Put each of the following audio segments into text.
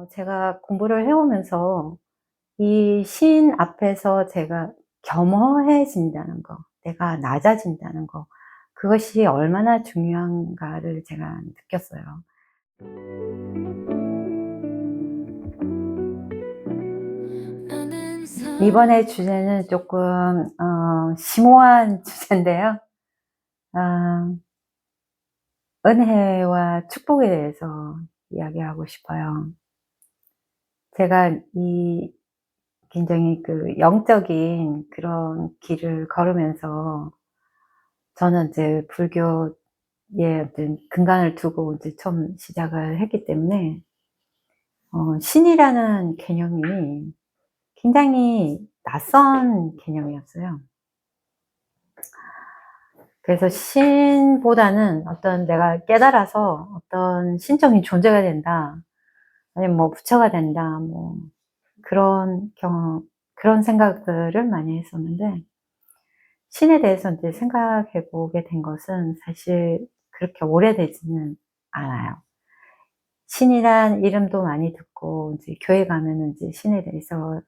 제가 공부를 해오면서 이 신 앞에서 제가 겸허해진다는 거, 내가 낮아진다는 거, 그것이 얼마나 중요한가를 제가 느꼈어요. 이번에 주제는 조금 심오한 주제인데요. 어, 은혜와 축복에 대해서 이야기하고 싶어요. 제가 굉장히 그 영적인 그런 길을 걸으면서 저는 이제 불교에 어떤 근간을 두고 이제 처음 시작을 했기 때문에 신이라는 개념이 굉장히 낯선 개념이었어요. 그래서 신보다는 어떤 내가 깨달아서 어떤 신적인 존재가 된다, 아니면 뭐 부처가 된다, 뭐 그런 생각들을 많이 했었는데, 신에 대해서 이제 생각해 보게 된 것은 사실 그렇게 오래되지는 않아요. 신이란 이름도 많이 듣고, 이제 교회 가면은 이제 신에 대해서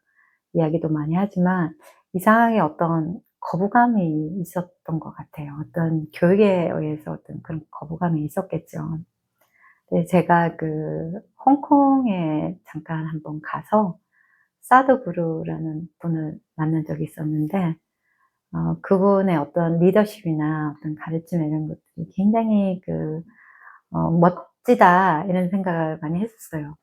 이야기도 많이 하지만, 이상하게 어떤 거부감이 있었던 것 같아요. 어떤 교육에 의해서 어떤 그런 거부감이 있었겠죠. 근데 제가 그 홍콩에 잠깐 한번 가서 사드구루라는 분을 만난 적이 있었는데, 그분의 어떤 리더십이나 어떤 가르침 이런 것들이 굉장히 멋지다, 이런 생각을 많이 했었어요.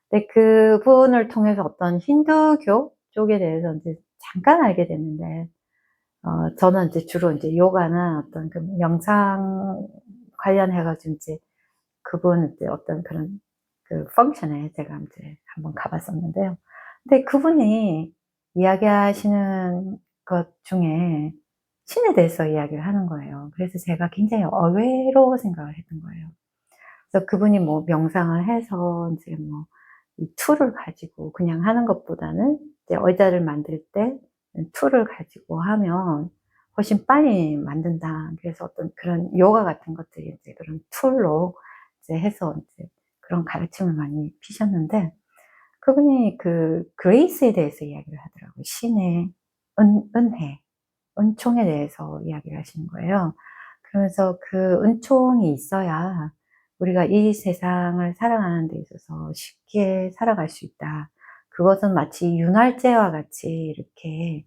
근데 그분을 통해서 어떤 힌두교 쪽에 대해서 이제 잠깐 알게 됐는데, 저는 이제 주로 이제 요가나 어떤 그 명상 관련해가지고 이제 그분 이제 어떤 그런 그 펑션에 제가 이제 한번 가봤었는데요. 근데 그분이 이야기하시는 것 중에 신에 대해서 이야기를 하는 거예요. 그래서 제가 굉장히 의외로 생각을 했던 거예요. 그래서 그분이 뭐 명상을 해서 이제 뭐 이 툴을 가지고 그냥 하는 것보다는 이제 의자를 만들 때 툴을 가지고 하면 훨씬 빨리 만든다. 그래서 어떤 그런 요가 같은 것들이 이제 그런 툴로 이제 해서 이제 그런 가르침을 많이 피셨는데, 그분이 그 그레이스에 대해서 이야기를 하더라고요. 신의 은혜, 은총에 대해서 이야기를 하시는 거예요. 그러면서 그 은총이 있어야 우리가 이 세상을 살아가는 데 있어서 쉽게 살아갈 수 있다. 그것은 마치 윤활제와 같이 이렇게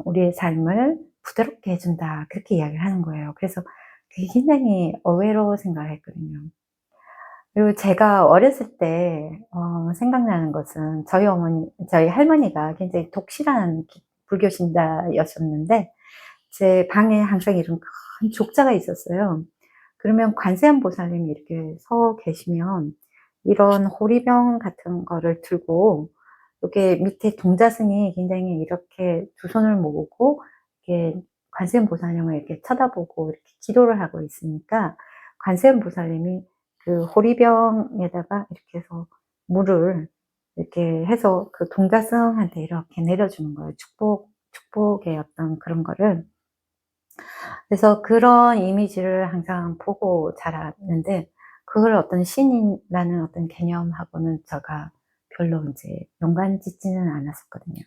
우리의 삶을 부드럽게 해준다, 그렇게 이야기를 하는 거예요. 그래서 그게 굉장히 의외로 생각을 했거든요. 그리고 제가 어렸을 때 생각나는 것은 저희 할머니가 굉장히 독실한 불교 신자였었는데, 제 방에 항상 이런 큰 족자가 있었어요. 그러면 관세음보살님이 이렇게 서 계시면 이런 호리병 같은 거를 들고, 이렇게 밑에 동자승이 굉장히 이렇게 두 손을 모으고 이렇게 관세음보살님을 이렇게 쳐다보고 이렇게 기도를 하고 있으니까, 관세음보살님이 그 호리병에다가 이렇게 해서 물을 이렇게 해서 그 동자승한테 이렇게 내려주는 거예요. 축복의 어떤 그런 거를. 그래서 그런 이미지를 항상 보고 자랐는데, 그걸 어떤 신이라는 어떤 개념하고는 제가 별로 이제 연관 짓지는 않았었거든요.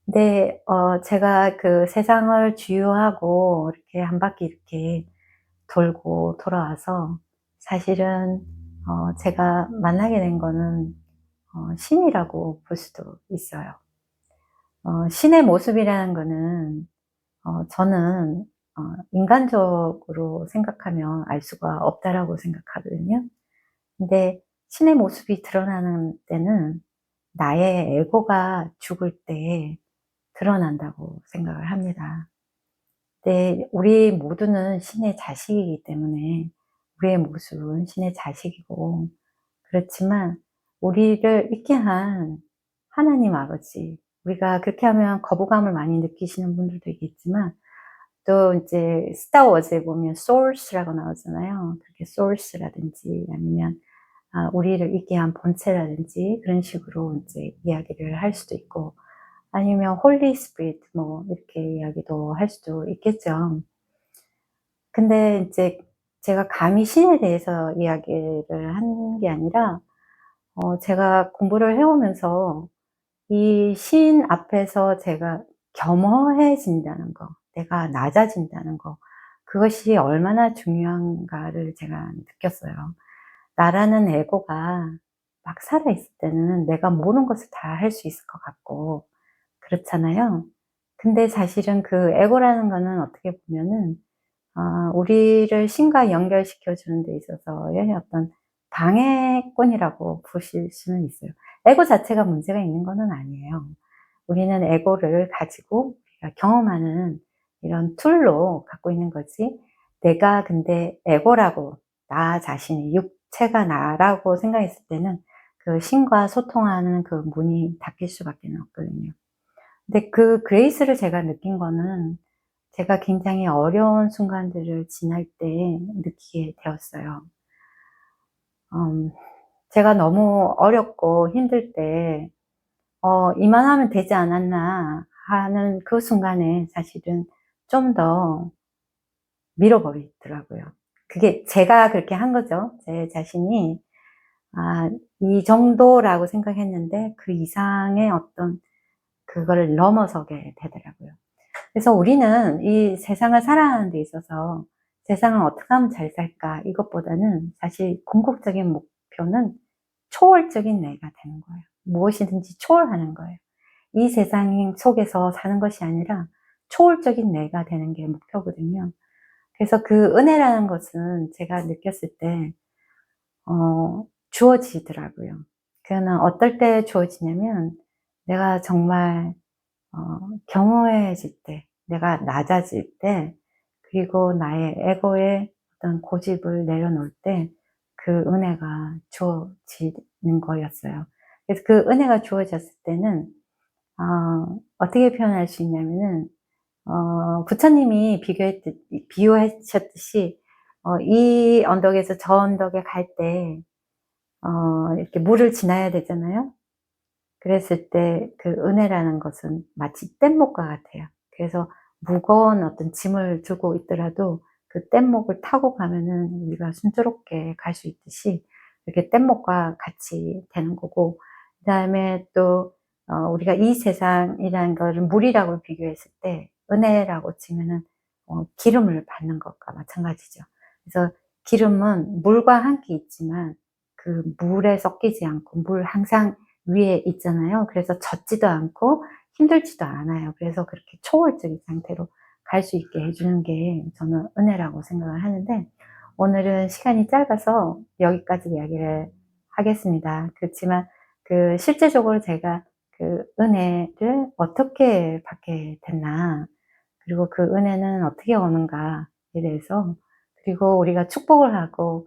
근데 제가 그 세상을 주유하고 이렇게 한 바퀴 이렇게 돌고 돌아와서 사실은 제가 만나게 된 거는 신이라고 볼 수도 있어요. 신의 모습이라는 거는 저는 인간적으로 생각하면 알 수가 없다라고 생각하거든요. 근데 신의 모습이 드러나는 때는 나의 에고가 죽을 때 드러난다고 생각을 합니다. 근데 우리 모두는 신의 자식이기 때문에 우리의 모습은 신의 자식이고, 그렇지만 우리를 있게 한 하나님 아버지, 우리가 그렇게 하면 거부감을 많이 느끼시는 분들도 있겠지만, 또 이제 스타워즈에 보면 소스라고 나오잖아요. 그렇게 소스라든지 아니면 우리를 있게 한 본체라든지 그런 식으로 이제 이야기를 할 수도 있고, 아니면 홀리 스피릿 뭐 이렇게 이야기도 할 수도 있겠죠. 근데 이제 제가 감히 신에 대해서 이야기를 한 게 아니라 제가 공부를 해오면서 이 신 앞에서 제가 겸허해진다는 거, 내가 낮아진다는 거, 그것이 얼마나 중요한가를 제가 느꼈어요. 나라는 에고가 막 살아있을 때는 내가 모든 것을 다 할 수 있을 것 같고 그렇잖아요. 근데 사실은 그 에고라는 거는 어떻게 보면은 우리를 신과 연결시켜 주는 데 있어서의 어떤 방해꾼이라고 보실 수는 있어요. 에고 자체가 문제가 있는 거는 아니에요. 우리는 에고를 가지고 우리가 경험하는 이런 툴로 갖고 있는 거지, 내가 근데 에고라고, 나 자신이 육체가 나라고 생각했을 때는 그 신과 소통하는 그 문이 닫힐 수밖에 없거든요. 근데 그 그레이스를 제가 느낀 거는 제가 굉장히 어려운 순간들을 지날 때 느끼게 되었어요. 제가 너무 어렵고 힘들 때 이만하면 되지 않았나 하는 그 순간에 사실은 좀 더 밀어버리더라고요. 그게 제가 그렇게 한 거죠. 제 자신이 이 정도라고 생각했는데 그 이상의 어떤 그거를 넘어서게 되더라고요. 그래서 우리는 이 세상을 살아가는 데 있어서 세상을 어떻게 하면 잘 살까, 이것보다는 사실 궁극적인 목표는 초월적인 내가 되는 거예요. 무엇이든지 초월하는 거예요. 이 세상 속에서 사는 것이 아니라 초월적인 내가 되는 게 목표거든요. 그래서 그 은혜라는 것은 제가 느꼈을 때 주어지더라고요. 그거는 어떨 때 주어지냐면 내가 정말 겸허해질 때, 내가 낮아질 때, 그리고 나의 에고의 어떤 고집을 내려놓을 때 그 은혜가 주어지는 거였어요. 그래서 그 은혜가 주어졌을 때는 어떻게 표현할 수 있냐면은 부처님이 비유하셨듯이 이 언덕에서 저 언덕에 갈 때 이렇게 물을 지나야 되잖아요. 그랬을 때 그 은혜라는 것은 마치 뗏목과 같아요. 그래서 무거운 어떤 짐을 들고 있더라도 그 뗏목을 타고 가면은 우리가 순조롭게 갈 수 있듯이 이렇게 뗏목과 같이 되는 거고, 그 다음에 또 우리가 이 세상이라는 거를 물이라고 비교했을 때 은혜라고 치면은 기름을 받는 것과 마찬가지죠. 그래서 기름은 물과 함께 있지만 그 물에 섞이지 않고 물 항상 위에 있잖아요. 그래서 젖지도 않고 힘들지도 않아요. 그래서 그렇게 초월적인 상태로 갈 수 있게 해주는 게 저는 은혜라고 생각을 하는데, 오늘은 시간이 짧아서 여기까지 이야기를 하겠습니다. 그렇지만 그 실제적으로 제가 그 은혜를 어떻게 받게 됐나, 그리고 그 은혜는 어떻게 오는가에 대해서, 그리고 우리가 축복을 하고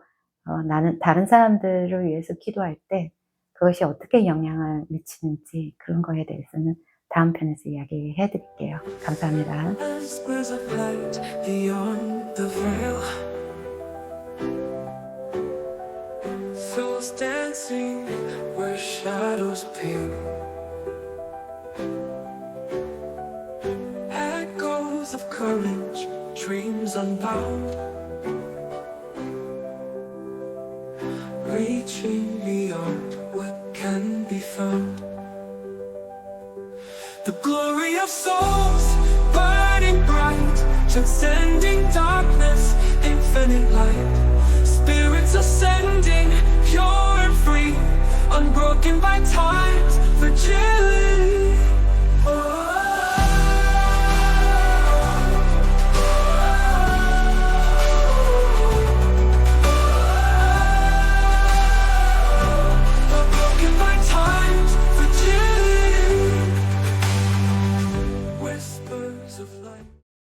나는 다른 사람들을 위해서 기도할 때 그것이 어떻게 영향을 미치는지, 그런 거에 대해서는 다음 편에서 이야기해 드릴게요. 감사합니다. Of courage, dreams unbound, reaching beyond what can be found. The glory of souls burning bright, transcending darkness, infinite light. Spirits ascending, pure and free, unbroken by time's fragility.